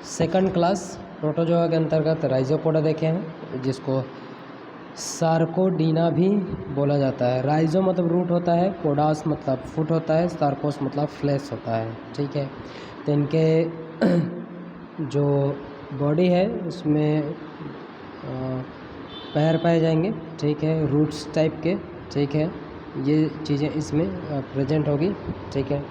Second class protozoa के अंतर्गत Rhizopoda देखे हैं, जिसको सार्कोडीना भी बोला जाता है। राइजो मतलब रूट होता है, पोडास मतलब फुट होता है, सार्कोस मतलब फ्लैश होता है। ठीक है, तो इनके जो बॉडी है उसमें पैर पाए जाएंगे। ठीक है, रूट्स टाइप के। ठीक है, ये चीज़ें इसमें प्रेजेंट होगी। ठीक है,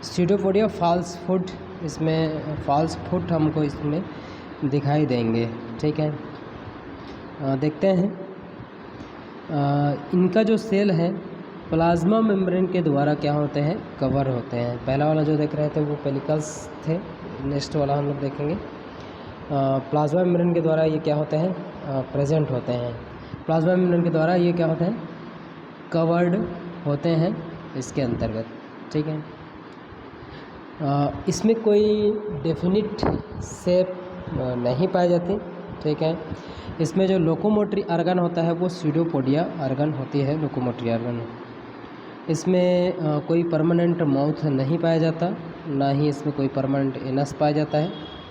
सीडोपोडिया फॉल्स फुट, इसमें फॉल्स फुट हमको इसमें दिखाई देंगे। ठीक है, देखते हैं। इनका जो सेल है प्लाज्मा मेम्ब्रेन के द्वारा क्या होते हैं, कवर होते हैं। पहला वाला जो देख रहे थे वो पेलिकल्स थे, नेक्स्ट वाला हम लोग देखेंगे। प्लाज्मा मेम्ब्रेन के द्वारा ये क्या होते हैं, प्रेजेंट होते हैं। प्लाज्मा मेम्ब्रेन के द्वारा ये क्या होते हैं, कवर्ड होते हैं इसके अंतर्गत। ठीक है, इसमें कोई डेफिनिट शेप नहीं पाई जाती। ठीक है, इसमें जो लोकोमोटरी ऑर्गन होता है वो सीडोपोडिया ऑर्गन होती है, लोकोमोटरी ऑर्गन। इसमें कोई परमानेंट माउथ नहीं पाया जाता, ना ही इसमें कोई परमानेंट एनस पाया जाता है।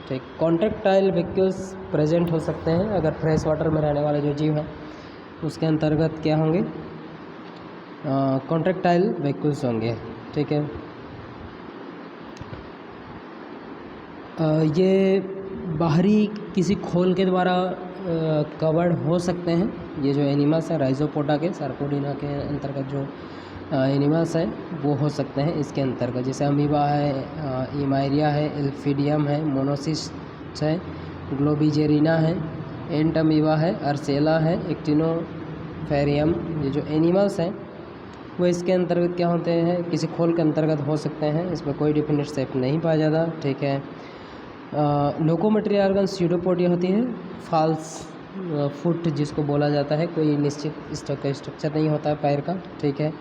ठीक, कॉन्ट्रैक्टाइल वैक्यूल्स प्रेजेंट हो सकते हैं अगर फ्रेश वाटर में रहने वाले जो जीव हैं उसके अंतर्गत क्या होंगे, कॉन्ट्रैक्टाइल वैक्यूल्स होंगे। ठीक है, ये बाहरी किसी खोल के द्वारा कवर्ड हो सकते हैं। ये जो एनिमल्स हैं राइजोपोडा के, सार्कोडीना के अंतर्गत जो एनिमल्स हैं वो हो सकते हैं इसके अंतर्गत, जैसे अमीबा है, इमायरिया है, एल्फिडियम है, मोनोसिस्ट है, ग्लोबिजेरिना है, एंट अमीबा है, अर्सेला है, एक्टिनोफेरियम। ये जो एनिमल्स हैं वो इसके अंतर्गत क्या होते हैं, किसी खोल के अंतर्गत हो सकते हैं। इसमें कोई डिफिनिट शेप नहीं पाया जाता। ठीक है, लोकोमोटरी ऑर्गन सीडोपोडिया होती है। फॉल्स फुट जिसको बोला जाता है, कोई निश्चित स्ट्रक्चर नहीं होता है पैर का। ठीक है,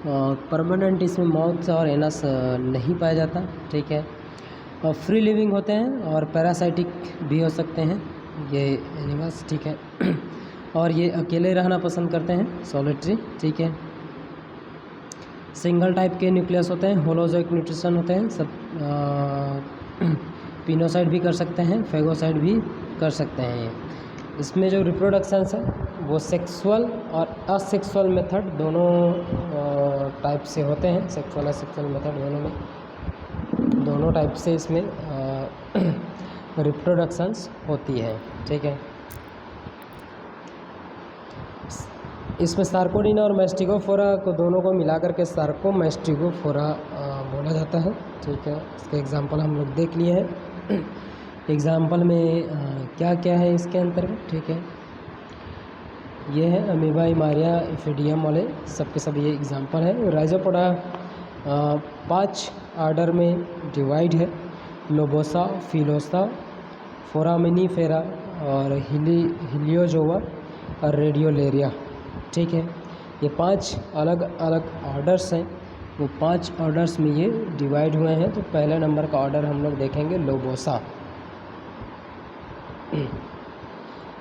परमानेंट इसमें माउथ और एनस नहीं पाया जाता। ठीक है, फ्री लिविंग होते हैं और पैरासाइटिक भी हो सकते हैं ये एनिमल्स। ठीक है, और ये अकेले रहना पसंद करते हैं, सॉलिटरी। ठीक है, सिंगल टाइप के न्यूक्लियस होते हैं, होलोजोइक न्यूट्रिशन होते हैं सब। पिनोसाइड भी कर सकते हैं, फेगोसाइड भी कर सकते हैं। इसमें जो रिप्रोडक्शंस है वो सेक्सुअल और असेक्सुअल मेथड दोनों टाइप से होते हैं। सेक्सुअल असेक्सुअल मेथड दोनों टाइप से इसमें रिप्रोडक्शंस होती है। ठीक है, इसमें सार्कोडीना और मैस्टिगोफोरा को दोनों को मिलाकर के सार्कोमैस्टिगोफोरा बोला जाता है। ठीक है, इसके एग्जांपल हम लोग देख लिए हैं। एग्जांपल में क्या क्या है इसके अंतर्गत। ठीक है, ये है अमीबा, इमारिया, इफिडियम वाले सब के सब ये एग्जांपल है। राइजोपोडा 5 आर्डर में डिवाइड है, लोबोसा, फिलोसा, फोरामिनीफेरा और हिलियोजोआ और रेडियोलेरिया। ठीक है, ये 5 अलग अलग ऑर्डर्स हैं, वो 5 ऑर्डर्स में ये डिवाइड हुए हैं। तो पहले नंबर का ऑर्डर हम लोग देखेंगे लोबोसा।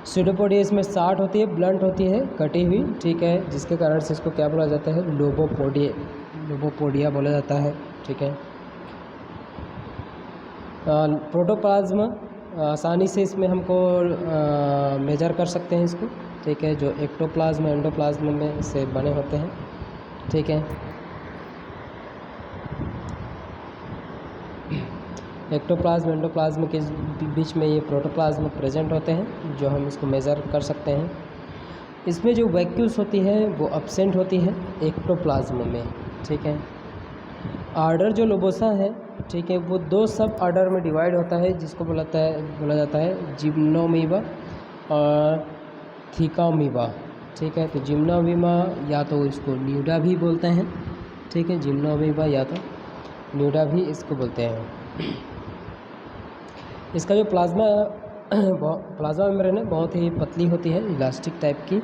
सीडोपोडिया इसमें 60 होती है, ब्लंट होती है, कटी हुई। ठीक है, जिसके कारण से इसको क्या बोला जाता है, लोबोपोडिया बोला जाता है। ठीक है, प्रोटोप्लाज्मा आसानी से इसमें हमको मेजर कर सकते हैं इसको। ठीक है, जो एक्टोप्लाज्म एंडोप्लाज्म में से बने होते हैं। ठीक है, एक्टोप्लाज्म एंडोप्लाज्म के बीच में ये प्रोटोप्लाज्म प्रेजेंट होते हैं, जो हम इसको मेज़र कर सकते हैं। इसमें जो वैक्यूल्स होती है वो एब्सेंट होती है एक्टोप्लाज्म में। ठीक है, आर्डर जो लोबोसा है, ठीक है, वो 2 सब आर्डर में डिवाइड होता है, जिसको बोला जाता है जिम्नोमीबा और थीकामीबा। ठीक है, तो जिम्नोमीबा या तो इसको न्यूडा भी बोलते हैं। ठीक है, जिम्नोमीबा या तो न्यूडा भी इसको बोलते हैं। इसका जो प्लाज्मा मेम्ब्रेन है बहुत ही पतली होती है, इलास्टिक टाइप की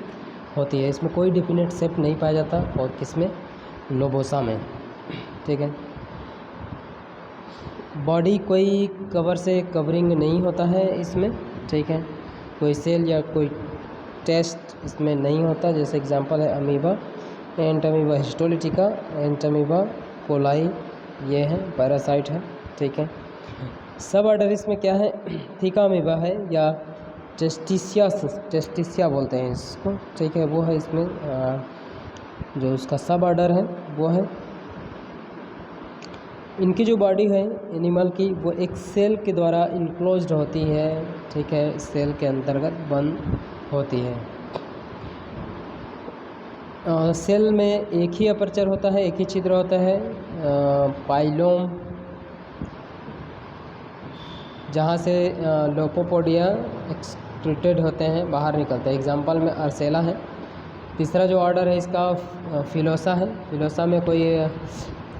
होती है। इसमें कोई डिफिनेट शेप नहीं पाया जाता और किसमें, लोबोसा में। ठीक है, बॉडी कोई कवर से कवरिंग नहीं होता है इसमें। ठीक है, कोई सेल या कोई टेस्ट इसमें नहीं होता। जैसे एग्जांपल है amoeba, Entamoeba histolytica, Entamoeba coli, ये है पैरासाइट है। ठीक है, सब ऑर्डर इसमें क्या है, थीका अमीबा है या टेस्टिसिया बोलते हैं इसको, ठीक है, वो है इसमें जो उसका सब ऑर्डर है वो है। इनकी जो बॉडी है एनिमल की वो एक सेल के द्वारा इनक्लोज्ड होती है, ठीक है, सेल के अंतर्गत बंद होती है। सेल में एक ही अपर्चर होता है, एक ही छिद्र होता है, पाइलोम, जहाँ से लोपोपोडिया एक्सक्रीटेड होते हैं, बाहर निकलते हैं। एग्जांपल में अर्सेला है। तीसरा जो ऑर्डर है इसका फिलोसा है। फिलोसा में कोई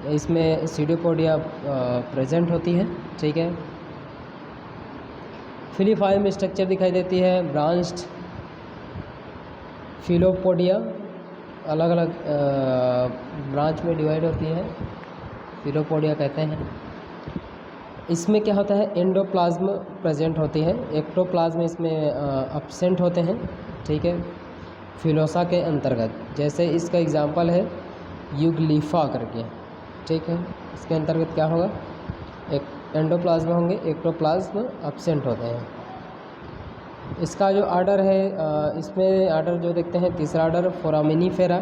इसमें सीडोपोडिया प्रेजेंट होती है, ठीक है। फिलीफाइम स्ट्रक्चर दिखाई देती है। ब्रांच्ड फिलोपोडिया अलग अलग ब्रांच में डिवाइड होती है, फिलोपोडिया कहते हैं। इसमें क्या होता है, एंडोप्लाज्म प्रेजेंट होती है, एक्टोप्लाज्म इसमें एब्सेंट होते हैं, ठीक है, फिलोसा के अंतर्गत। जैसे इसका एग्जांपल है यूग्लिफा करके, ठीक है। इसके अंतर्गत क्या होगा, एक एंडोप्लाज्म होंगे, एक्टोप्लाज्म एब्सेंट होते हैं। इसका जो आर्डर है इसमें आर्डर जो देखते हैं, तीसरा आर्डर फोरामिनीफेरा।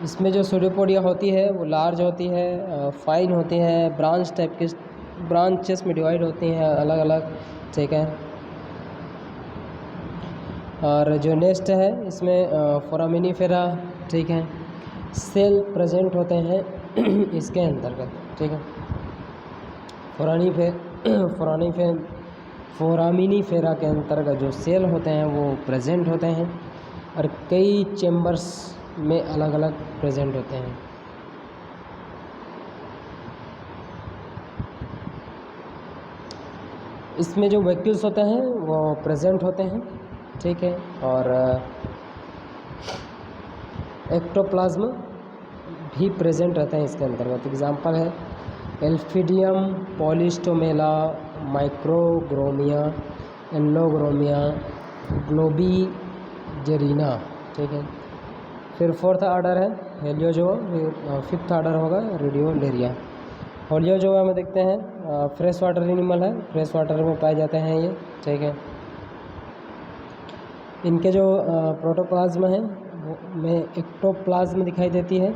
इसमें जो सूडोपोडिया होती है वो लार्ज होती है, फाइन होती है, ब्रांच टाइप के ब्रांचेस में डिवाइड होती हैं अलग अलग, ठीक है। और जो नेक्स्ट है इसमें फोरामिनीफेरा, ठीक है, सेल प्रेजेंट होते हैं इसके अंतर्गत, ठीक है। फोरामिनीफेरा के अंतर्गत जो सेल होते हैं वो प्रेजेंट होते हैं और कई चेम्बर्स में अलग अलग प्रेजेंट होते हैं। इसमें जो वैक्यूल्स होते हैं वो प्रेजेंट होते हैं, ठीक है। और एक्टोप्लाज्म भी प्रेजेंट रहते हैं इसके अंतर्गत। एग्जांपल है एल्फिडियम, पॉलिस्टोमेला, माइक्रोग्रोमिया, एनलोग्रोमिया, ग्लोबीजेरिना, ठीक है। फिर फोर्थ ऑर्डर है हेलियोजोआ, फिफ्थ ऑर्डर होगा रेडियोलेरिया। हेलियोजोआ में देखते हैं फ्रेश वाटर एनिमल है, फ्रेश वाटर में पाए जाते हैं ये, ठीक है। इनके जो प्रोटोप्लाज्म है वो में एक्टोप्लाज्म दिखाई देती है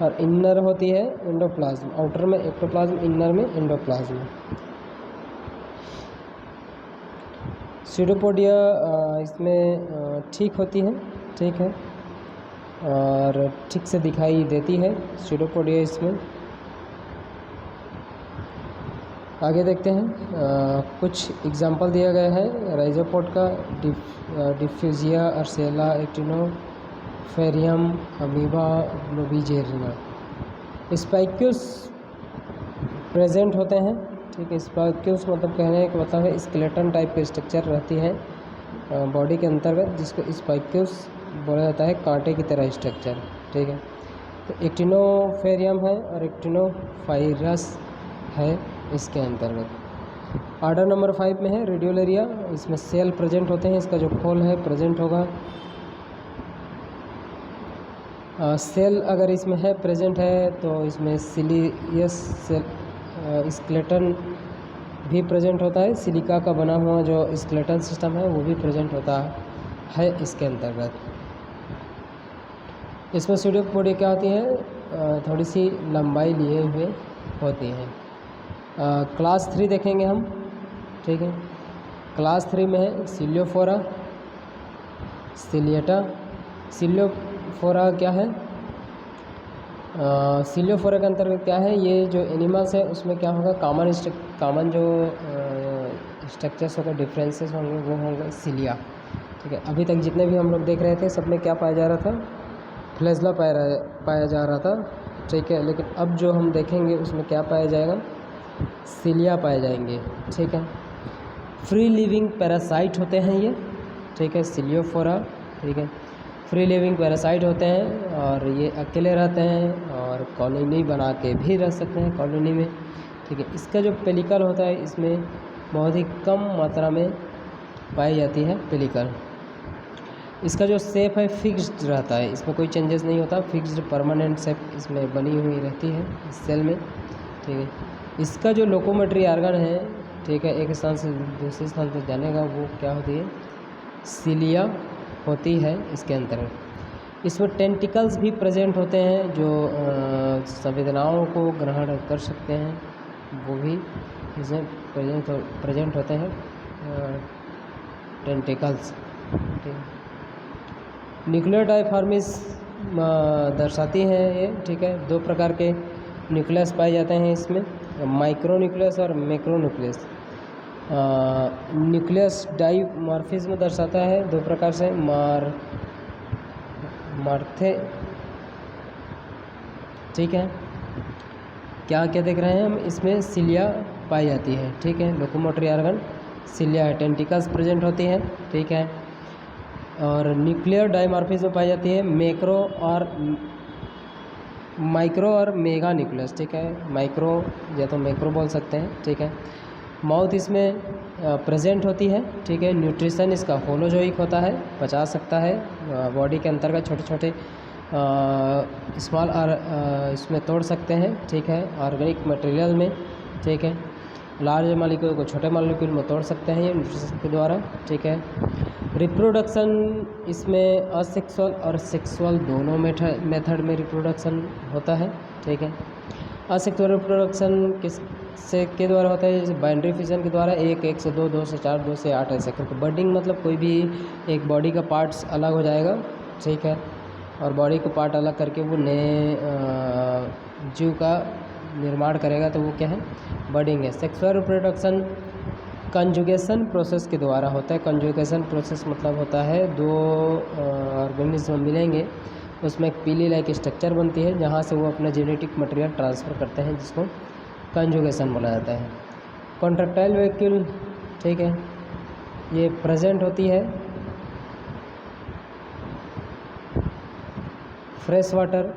और इनर होती है एंडोप्लाज्म। आउटर में एक्टोप्लाज्म, इनर में एंडोप्लाज्म। सीडोपोडिया इसमें ठीक होती है, ठीक है, और ठीक से दिखाई देती है सीडोपोडिया इसमें। आगे देखते हैं कुछ एग्जांपल दिया गया है राइजोपोड का, डिफ्यूजिया, अर्सेला, एक्टिनोफेरियम, अमीबा, ग्लोबीजेरिना। स्पाइक्यूल्स प्रेजेंट होते हैं, ठीक है। स्पाइक्यूल्स मतलब कहने का मतलब है स्केलेटन टाइप की स्ट्रक्चर रहती है बॉडी के अंतर्गत, जिसको स्पाइक्यूल्स बोला जाता है, कांटे की तरह स्ट्रक्चर, ठीक है। तो एक्टिनोफेरियम है और एक्टिनोफाइरस है इसके अंतर्गत। ऑर्डर नंबर 5 में है रेडियोलेरिया। इसमें सेल प्रेजेंट होते हैं, इसका जो खोल है प्रेजेंट होगा। सेल अगर इसमें है प्रेजेंट है तो इसमें सिलियस सेल स्केलेटन भी प्रेजेंट होता है, सिलिका का बना हुआ जो स्केलेटन सिस्टम है वो भी प्रेजेंट होता है इसके अंतर्गत। इसमें सीडोपोडिया क्या होती है, थोड़ी सी लंबाई लिए हुए होती है। क्लास 3 देखेंगे हम, ठीक है। क्लास 3 में है सिलियोफोरा, सिलिएटा। सिलियोफोरा क्या है, सिलियोफोरा के अंतर्गत क्या है, ये जो एनिमल्स है उसमें क्या होगा, कॉमन जो स्ट्रक्चर्स होंगे, डिफरेंसेस होंगे वो होंगे सिलिया, ठीक है। अभी तक जितने भी हम लोग देख रहे थे सब में क्या पाया जा रहा था, फ्लैजला पाया जा रहा था, ठीक है। लेकिन अब जो हम देखेंगे उसमें क्या पाया जाएगा, सिलिया पाए जाएंगे, ठीक है। फ्री लिविंग पैरासाइट होते हैं ये, ठीक है, सिलियोफोरा, ठीक है। फ्री लिविंग पैरासाइट होते हैं और ये अकेले रहते हैं और कॉलोनी बना के भी रह सकते हैं कॉलोनी में, ठीक है। इसका जो पेलिकल होता है इसमें बहुत ही कम मात्रा में पाई जाती है पेलिकल। इसका जो शेप है फिक्स्ड रहता है, इसमें कोई चेंजेस नहीं होता, फिक्स्ड परमानेंट शेप इसमें बनी हुई रहती है इस सेल में, ठीक है। इसका जो लोकोमोटरी ऑर्गन है, ठीक है, एक स्थान से दूसरे स्थान पर जाने का, वो क्या होती है, सिलिया होती है इसके अंतर्गत। इसमें टेंटिकल्स भी प्रेजेंट होते हैं जो संवेदनाओं को ग्रहण कर सकते हैं, वो भी इसमें प्रेजेंट होते हैं टेंटिकल्स। न्यूक्लियोटाइफॉर्मिस दर्शाती हैं ये, ठीक है। 2 प्रकार के न्यूक्लियस पाए जाते हैं इसमें, माइक्रो न्यूक्लियस और मैक्रो न्यूक्लियस। न्यूक्लियस डाइमॉर्फिज्म दर्शाता है 2 प्रकार से, मार्थे, ठीक है। क्या क्या देख रहे हैं हम, इसमें सिलिया पाई जाती है, ठीक है। लोकोमोटरी ऑर्गन सिलिया है, टेंटिकल्स प्रेजेंट होती हैं, ठीक है। और न्यूक्लियर डाइमॉर्फिज्म पाई जाती है माइक्रो और मेगा न्यूक्लियस, ठीक है। माइक्रो या तो मैक्रो बोल सकते हैं, ठीक है। माउथ इसमें प्रेजेंट होती है, ठीक है। न्यूट्रिशन इसका होलोजोइक होता है, पचा सकता है, बॉडी के अंतर्गत छोटे छोटे स्मॉल इसमें तोड़ सकते हैं, ठीक है, ऑर्गेनिक मटेरियल में, ठीक है। लार्ज मॉलिक्यूल को छोटे मॉलिक्यूल में तोड़ सकते हैं ये न्यूट्रिशन के द्वारा, ठीक है। रिप्रोडक्शन इसमें असेक्सुअल और सेक्सुअल दोनों मेथड में रिप्रोडक्शन होता है, ठीक है। असेक्सुअल रिप्रोडक्शन के द्वारा होता है, जैसे बाइनरी फिजन के द्वारा 1 से 2, 2 से 4, 2 से 8 ऐसे करके। बडिंग मतलब कोई भी एक बॉडी का पार्ट्स अलग हो जाएगा, ठीक है, और बॉडी को पार्ट अलग करके वो नए जीव का निर्माण करेगा, तो वो क्या है, बडिंग है। सेक्सुअल रिप्रोडक्शन कंजुगेशन प्रोसेस के द्वारा होता है। कंजुगेशन प्रोसेस मतलब होता है 2 ऑर्गेनिज्म मिलेंगे, उसमें एक पीली लाइक स्ट्रक्चर बनती है, जहाँ से वो अपना जेनेटिक मटेरियल ट्रांसफ़र करते हैं, जिसको कंजुगेशन बोला जाता है। कॉन्ट्रैक्टाइल वैक्यूल, ठीक है, ये प्रेजेंट होती है फ्रेश वाटर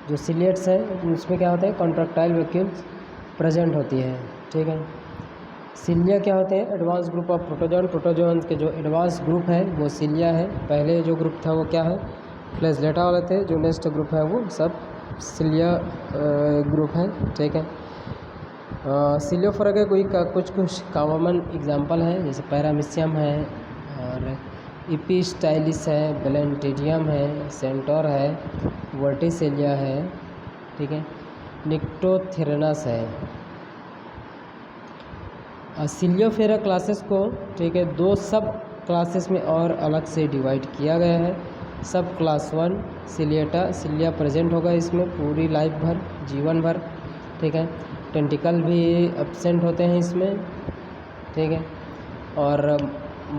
जो सिलिएट्स है, उसमें क्या होता है, कॉन्ट्रैक्टाइल वैक्यूल्स प्रेजेंट होती है, ठीक है। सिलिया क्या होते हैं, advance group of protozoan. Protozoans के जो एडवांस ग्रुप है वो सिलिया है। पहले जो ग्रुप था वो क्या है, फ्लैजेलेटा वाले थे, जो नेक्स्ट ग्रुप है वो सब सिलिया ग्रुप है, ठीक है। सिलियोफोरा के कुछ कॉमन एग्जांपल हैं, जैसे पैरामीशियम है और इपिस्टाइलिस है, बेलेंटिडियम है, सेंटोर है, वर्टिसेलिया है, ठीक है, निक्टोथेरेनस है। सिलियोफेरा क्लासेस को, ठीक है, 2 सब क्लासेस में और अलग से डिवाइड किया गया है। सब क्लास 1 सिलिएटा, सिलिया प्रेजेंट होगा इसमें पूरी लाइफ भर, जीवन भर, ठीक है। टेंटिकल भी एब्सेंट होते हैं इसमें, ठीक है। और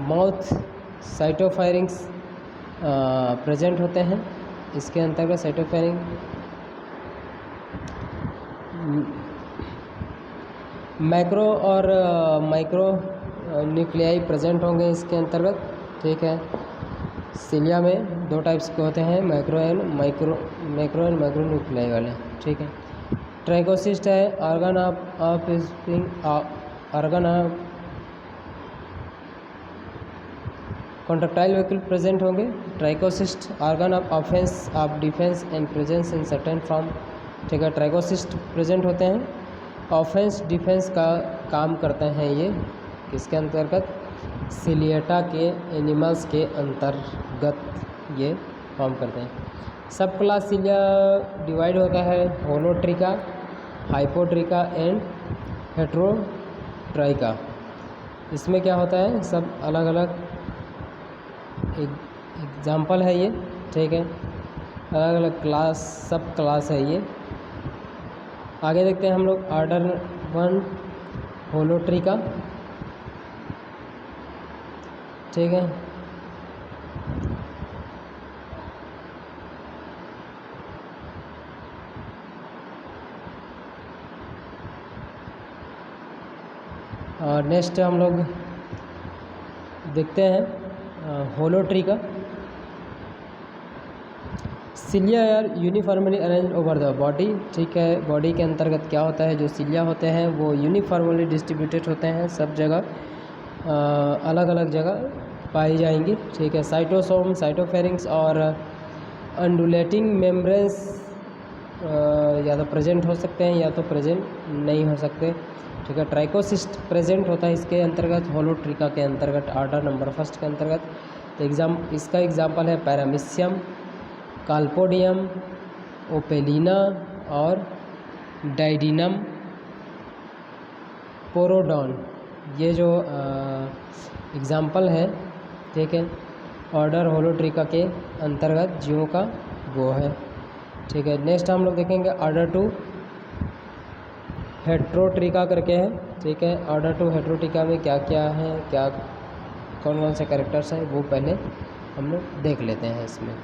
माउथ साइटोफायरिंग्स प्रेजेंट होते हैं इसके अंतर्गत। साइटोफायरिंग मैक्रो और माइक्रो न्यूक्लियाई प्रेजेंट होंगे इसके अंतर्गत, ठीक है। सिलिया में 2 टाइप्स के होते हैं, मैक्रो एंड माइक्रो न्यूक्लियाई वाले, ठीक है। ट्राइकोसिस्ट है, organ of contractile vacuole present होंगे। Trichocyst organ of offence of defence and presence in certain form, ठीक है। ट्राइकोसिस्ट प्रेजेंट होते हैं, ऑफेंस डिफेंस का काम करते हैं ये, किसके अंतर्गत, सिलिएटा के एनिमल्स के अंतर्गत ये फॉर्म करते हैं। सब क्लास सिलिया डिवाइड होता है होलोट्रिका, हाइपोट्रिका एंड हेट्रोट्राइका। इसमें क्या होता है, सब अलग अलग एग्जाम्पल है ये, ठीक है, अलग अलग क्लास सब क्लास है ये। आगे देखते हैं हम लोग ऑर्डर 1 होलोट्रिका, ठीक है। और नेक्स्ट हम लोग देखते हैं होलोट्रिका। सिलिया यार uniformly arrange over the body, ठीक है। बॉडी के अंतर्गत क्या होता है, जो सिलिया होते हैं वो यूनिफॉर्मली डिस्ट्रीब्यूटेड होते हैं, सब जगह अलग अलग जगह पाई जाएंगी, ठीक है। साइटोसोम, साइटोफेरिंग्स और अंडुलेटिंग मेम्ब्रेन्स या तो प्रेजेंट हो सकते हैं या तो प्रेजेंट नहीं हो सकते। ठीक है, ट्राइकोसिस्ट प्रेजेंट होता है इसके अंतर्गत, होलोट्रिका के अंतर्गत, ऑर्डर नंबर फर्स्ट के अंतर्गत। तो इसका एग्जाम्पल है पैरामीशियम, काल्पोडियम, ओपेलिना और डाइडिनम पोरोडॉन। ये जो एग्जाम्पल है, ठीक है, ऑर्डर होलोट्रिका के अंतर्गत जीवों का वो है। ठीक है, नेक्स्ट हम लोग देखेंगे ऑर्डर टू हेट्रोट्रिका करके है। ठीक है, ऑर्डर टू हेट्रोट्रिका में क्या क्या है, क्या कौन कौन से कैरेक्टर्स हैं, वो पहले हम लोग देख लेते हैं इसमें।